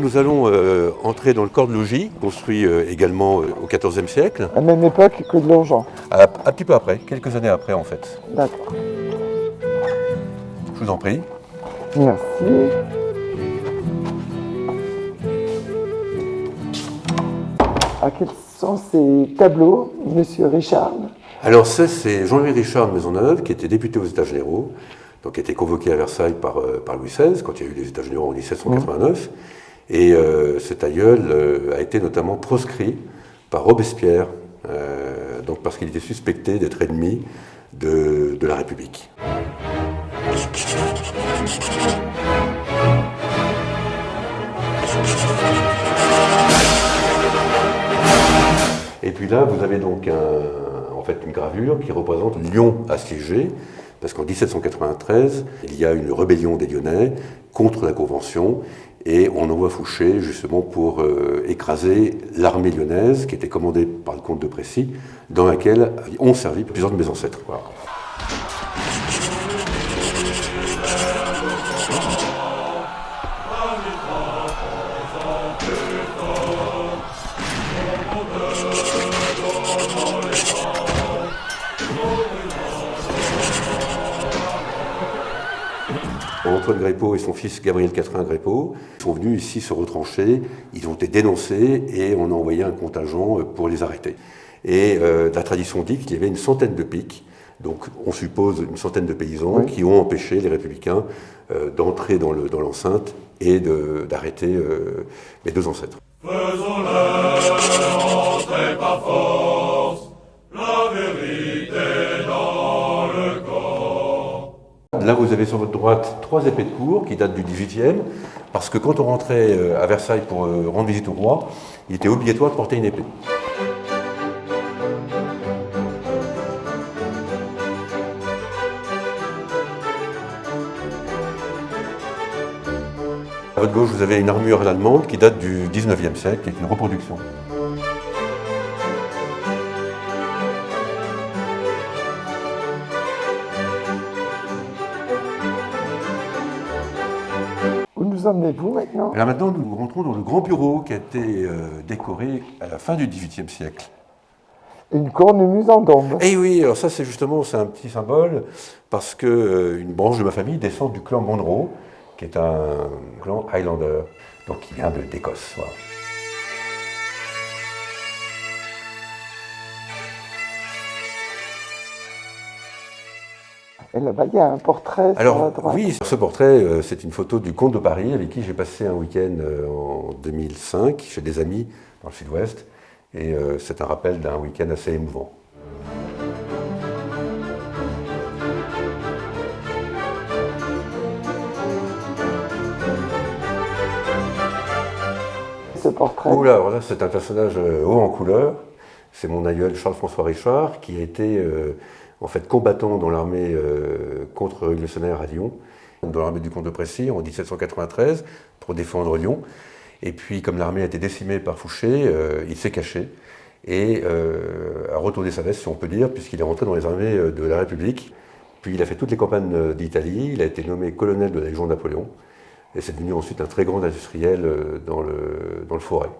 Nous allons entrer dans le corps de logis, construit également au XIVe siècle. À la même époque que de Longchamp. Un petit peu après, quelques années après en fait. D'accord. Je vous en prie. Merci. Ah, quels sont ces tableaux, Monsieur Richard? Alors ça, c'est Jean-Louis Richard de Maisonneuve, qui était député aux États généraux, donc qui a été convoqué à Versailles par Louis XVI, quand il y a eu les États généraux en 1789. Et cet aïeul a été notamment proscrit par Robespierre, donc parce qu'il était suspecté d'être ennemi de la République. Et puis là, vous avez donc en fait une gravure qui représente Lyon assiégé, parce qu'en 1793, il y a une rébellion des Lyonnais contre la Convention, et on envoie Fouché justement pour écraser l'armée lyonnaise, qui était commandée par le comte de Précy, dans laquelle ont servi plusieurs de mes ancêtres. Voilà. Antoine Grépeau et son fils Gabriel Quatrain Grépeau sont venus ici se retrancher, ils ont été dénoncés et on a envoyé un contingent pour les arrêter. Et la tradition dit qu'il y avait une centaine de piques, donc on suppose une centaine de paysans qui ont empêché les républicains d'entrer dans l'enceinte et d'arrêter mes deux ancêtres. Faisons-le entrer par force, la vérité dans le corps. Là, vous avez sur votre droite 3 épées de cour qui datent du XVIIIe, parce que quand on rentrait à Versailles pour rendre visite au roi, il était obligatoire de porter une épée. À votre gauche, vous avez une armure allemande qui date du XIXe siècle, qui est une reproduction. Où nous emmenez-vous maintenant? Là maintenant, nous rentrons dans le grand bureau qui a été décoré à la fin du XVIIIe siècle. Une cornemuse en dombe. Eh oui, alors ça c'est un petit symbole, parce qu'une branche de ma famille descend du clan Monroe, qui est un clan Highlander, donc qui vient d'Écosse. Voilà. Et là-bas, il y a un portrait sur la droite. Oui, ce portrait, c'est une photo du comte de Paris, avec qui j'ai passé un week-end en 2005 chez des amis dans le sud-ouest, et c'est un rappel d'un week-end assez émouvant. Ce portrait. Oula, alors là, c'est un personnage haut en couleur. C'est mon aïeul Charles-François Richard, qui a été en fait combattant dans l'armée contre-révolutionnaire à Lyon, dans l'armée du comte de Précy en 1793, pour défendre Lyon. Et puis, comme l'armée a été décimée par Fouché, il s'est caché et a retourné sa veste, si on peut dire, puisqu'il est rentré dans les armées de la République. Puis il a fait toutes les campagnes d'Italie, il a été nommé colonel de la Légion de Napoléon, et c'est devenu ensuite un très grand industriel dans le Forêt.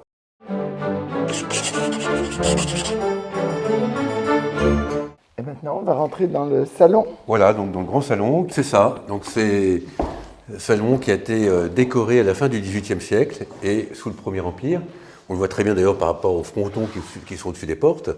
Et maintenant, on va rentrer dans le salon. Voilà, donc dans le grand salon, c'est ça. Donc c'est un salon qui a été décoré à la fin du XVIIIe siècle et sous le Premier Empire. On le voit très bien d'ailleurs par rapport aux frontons qui sont au-dessus des portes.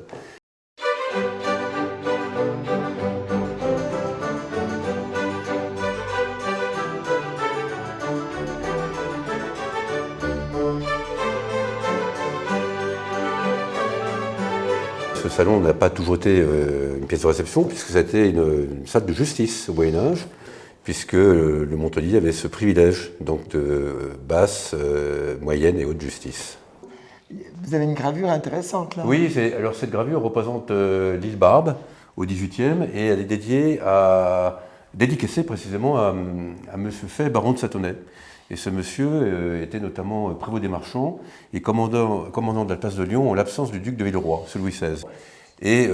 Ce salon n'a pas toujours été une pièce de réception, puisque c'était une salle de justice au Moyen-Âge, puisque le Montelier avait ce privilège donc de basse, moyenne et haute justice. Vous avez une gravure intéressante là. Oui, alors cette gravure représente l'île Barbe au XVIIIe et elle est dédicacée précisément à Monsieur Fay, baron de Sathonay. Et ce monsieur était notamment prévôt des marchands et commandant de la place de Lyon en l'absence du duc de Villeroy, sous Louis XVI. Et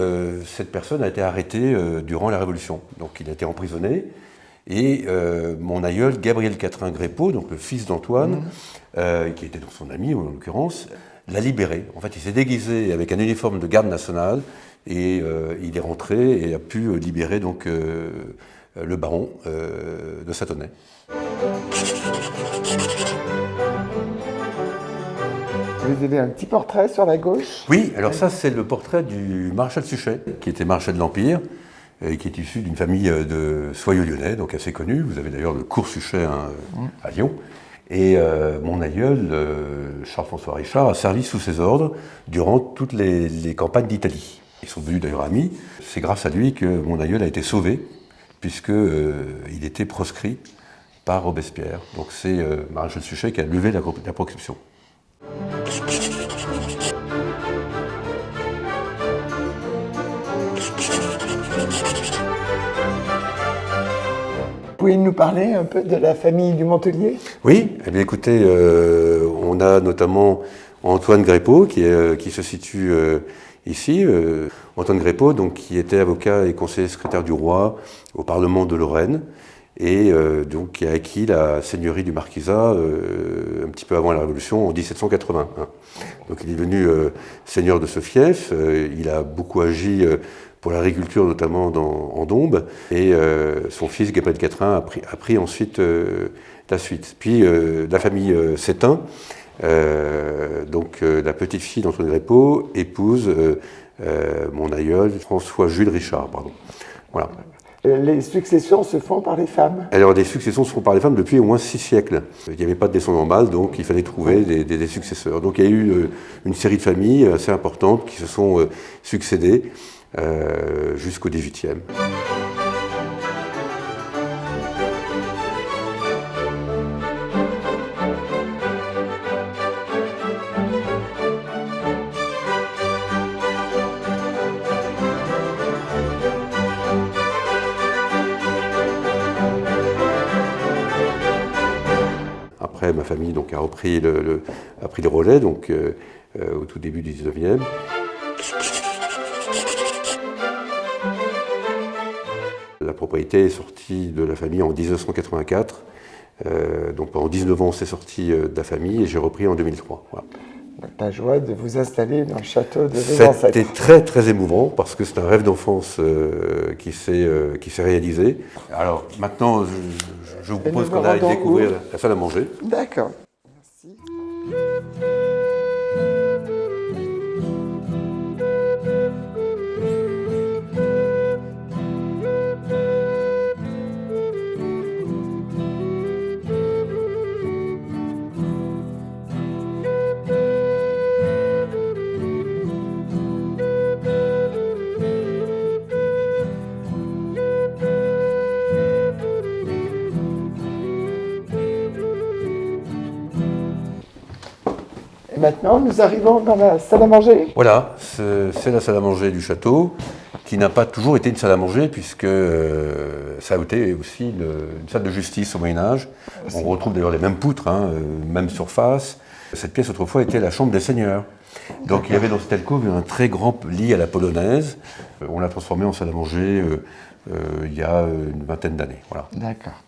cette personne a été arrêtée durant la Révolution. Donc il a été emprisonné Et mon aïeul, Gabriel Catherine Grépeau, donc le fils d'Antoine, qui était donc son ami en l'occurrence, l'a libéré. En fait, il s'est déguisé avec un uniforme de garde nationale et il est rentré et a pu libérer donc le baron de Sathonay. Vous avez un petit portrait sur la gauche? Oui, alors ça c'est le portrait du maréchal Suchet, qui était maréchal de l'Empire, et qui est issu d'une famille de soyeux lyonnais, donc assez connue. Vous avez d'ailleurs le cours Suchet à Lyon. Et mon aïeul, Charles-François Richard, a servi sous ses ordres durant toutes les campagnes d'Italie. Ils sont devenus d'ailleurs amis. C'est grâce à lui que mon aïeul a été sauvé, puisqu'il était proscrit par Robespierre. Donc c'est maréchal Suchet qui a levé la proscription. Pouvez-vous nous parler un peu de la famille du Montelier? Oui, eh bien écoutez, on a notamment Antoine Grépeau qui se situe ici. Antoine Grépeau, donc, qui était avocat et conseiller secrétaire du roi au Parlement de Lorraine et donc qui a acquis la seigneurie du Marquisat un petit peu avant la Révolution en 1781. Donc il est devenu seigneur de ce fief. Il a beaucoup agi pour l'agriculture, notamment en Dombes, et son fils Gabriel Catherine a pris ensuite la suite. Puis la famille Sétain, donc la petite fille d'Antoine Grépeau, épouse mon aïeul François-Jules Richard. Pardon. Voilà. Les successions se font par les femmes? Alors, les successions se font par les femmes depuis au moins 6 siècles. Il n'y avait pas de descendants mâles, donc il fallait trouver des successeurs. Donc il y a eu une série de familles assez importantes qui se sont succédées jusqu'au XVIIIe. Après, ma famille donc, a pris le relais donc, au tout début du XIXe. La propriété est sortie de la famille en 1984. Donc pendant 19 ans, c'est sorti de la famille et j'ai repris en 2003. Voilà. La joie de vous installer dans le château de vos ancêtres. C'était très très émouvant parce que c'est un rêve d'enfance qui s'est réalisé. Alors maintenant, je vous propose qu'on aille découvrir la salle à manger. D'accord. Merci. Et maintenant, nous arrivons dans la salle à manger. Voilà, c'est la salle à manger du château, qui n'a pas toujours été une salle à manger, puisque ça a été aussi une salle de justice au Moyen-Âge. On retrouve d'ailleurs les mêmes poutres, même surface. Cette pièce, autrefois, était la chambre des seigneurs. Donc il y avait dans cette alcôve un très grand lit à la polonaise. On l'a transformé en salle à manger il y a une vingtaine d'années. Voilà. D'accord.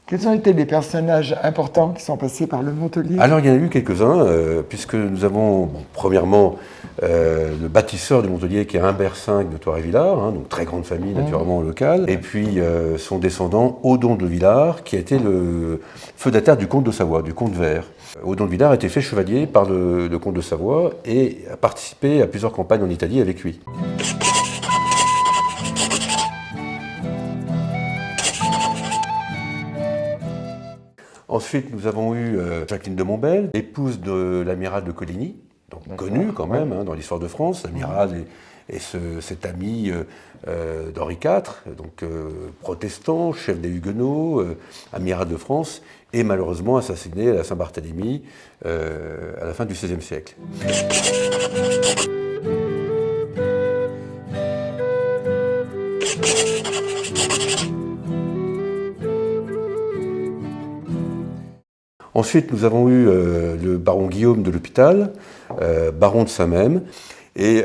Quels ont été les personnages importants qui sont passés par le Montelier? Alors il y en a eu quelques-uns, puisque nous avons, premièrement, le bâtisseur du Montelier qui est Humbert V de Thouars-et-Villars, donc très grande famille naturellement locale, et puis son descendant Odon de Villars, qui a été le feudataire du comte de Savoie, du comte Vert. Odon de Villars a été fait chevalier par le comte de Savoie et a participé à plusieurs campagnes en Italie avec lui. Ensuite, nous avons eu Jacqueline de Montbel, épouse de l'amiral de Coligny, donc connue quand même dans l'histoire de France. L'amiral et cet ami d'Henri IV, donc protestant, chef des Huguenots, amiral de France, et malheureusement assassiné à la Saint-Barthélemy à la fin du XVIe siècle. Ensuite, nous avons eu le baron Guillaume de l'Hôpital, baron de Saint-Mème. Et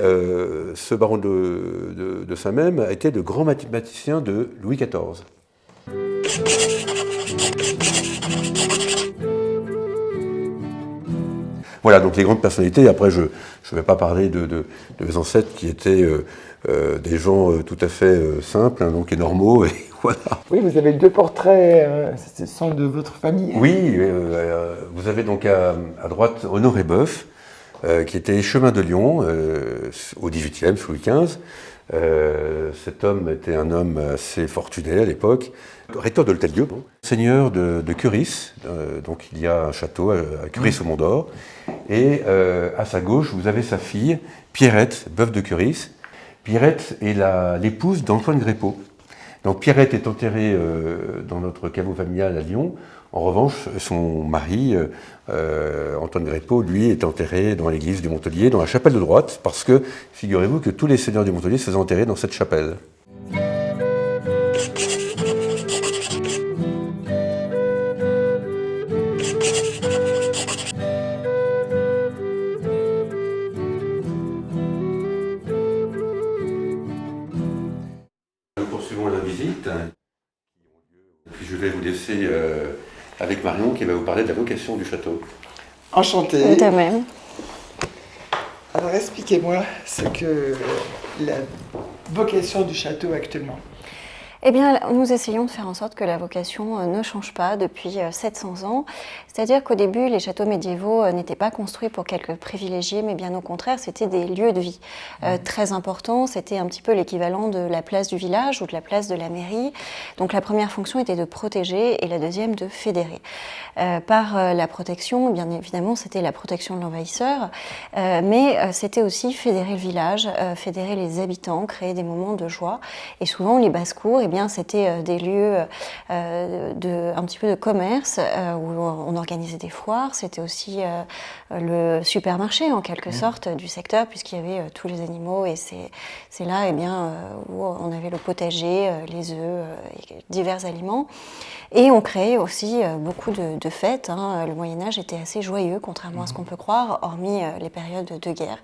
ce baron de Saint-Mème a été le grand mathématicien de Louis XIV. Voilà, donc les grandes personnalités. Après, je ne vais pas parler de mes ancêtres qui étaient des gens tout à fait simples, hein, donc et normaux. Et voilà. Oui, vous avez 2 portraits, ce sont de votre famille. Oui, vous avez donc à droite Honoré Boeuf, qui était chemin de Lyon au XVIIIe, sous Louis XV. Cet homme était un homme assez fortuné à l'époque, recteur de l'Hôtel-Dieu, seigneur de Curis, donc il y a un château à Curis au Mont-d'Or, et à sa gauche vous avez sa fille Pierrette, Boeuf de Curis. Pierrette est l'épouse d'Antoine Grépeau. Donc Pierrette est enterrée dans notre caveau familial à Lyon. En revanche, son mari, Antoine Grépeau, lui, est enterré dans l'église du Montelier, dans la chapelle de droite, parce que, figurez-vous que tous les seigneurs du Montelier se faisaient enterrer dans cette chapelle. Nous poursuivons la visite. Puis je vais vous laisser avec Marion qui va vous parler de la vocation du château. Enchanté. De même. Alors expliquez-moi ce que la vocation du château actuellement. Eh bien, nous essayons de faire en sorte que la vocation ne change pas depuis 700 ans. C'est-à-dire qu'au début, les châteaux médiévaux n'étaient pas construits pour quelques privilégiés, mais bien au contraire, c'était des lieux de vie très importants. C'était un petit peu l'équivalent de la place du village ou de la place de la mairie. Donc la première fonction était de protéger et la deuxième de fédérer. Par la protection, bien évidemment, c'était la protection de l'envahisseur, mais c'était aussi fédérer le village, fédérer les habitants, créer des moments de joie. Et souvent, les basses-cours, eh bien, c'était des lieux un petit peu de commerce où on organisait des foires. C'était aussi le supermarché, en quelque sorte, du secteur, puisqu'il y avait tous les animaux. Et c'est là eh bien, où on avait le potager, les œufs, et divers aliments. Et on créait aussi beaucoup de fêtes. Hein. Le Moyen-Âge était assez joyeux, contrairement à ce qu'on peut croire, hormis les périodes de guerre.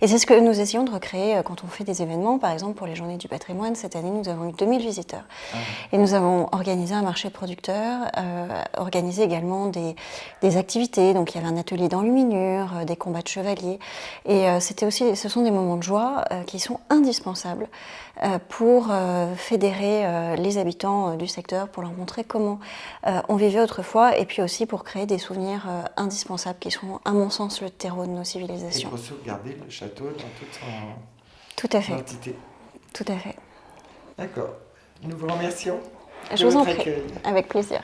Et c'est ce que nous essayons de recréer quand on fait des événements. Par exemple, pour les Journées du patrimoine, cette année, nous avons eu 2000 visiteurs. Et nous avons organisé un marché de producteurs, organisé également des activités. Donc, il y avait un atelier d'enluminure, des combats de chevaliers. Et ce sont des moments de joie qui sont indispensables pour fédérer les habitants du secteur, pour leur montrer comment on vivait autrefois, et puis aussi pour créer des souvenirs indispensables qui sont, à mon sens, le terreau de nos civilisations. Et pour sauvegarder le château dans toute son Tout à fait. identité. Tout à fait. D'accord. Nous vous remercions. Je vous en prie, avec plaisir.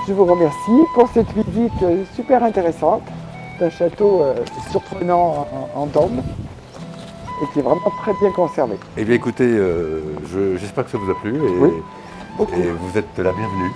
Je vous remercie pour cette visite super intéressante d'un château surprenant en dôme et qui est vraiment très bien conservé. Eh bien écoutez, j'espère que ça vous a plu et, Oui, beaucoup. et vous êtes la bienvenue.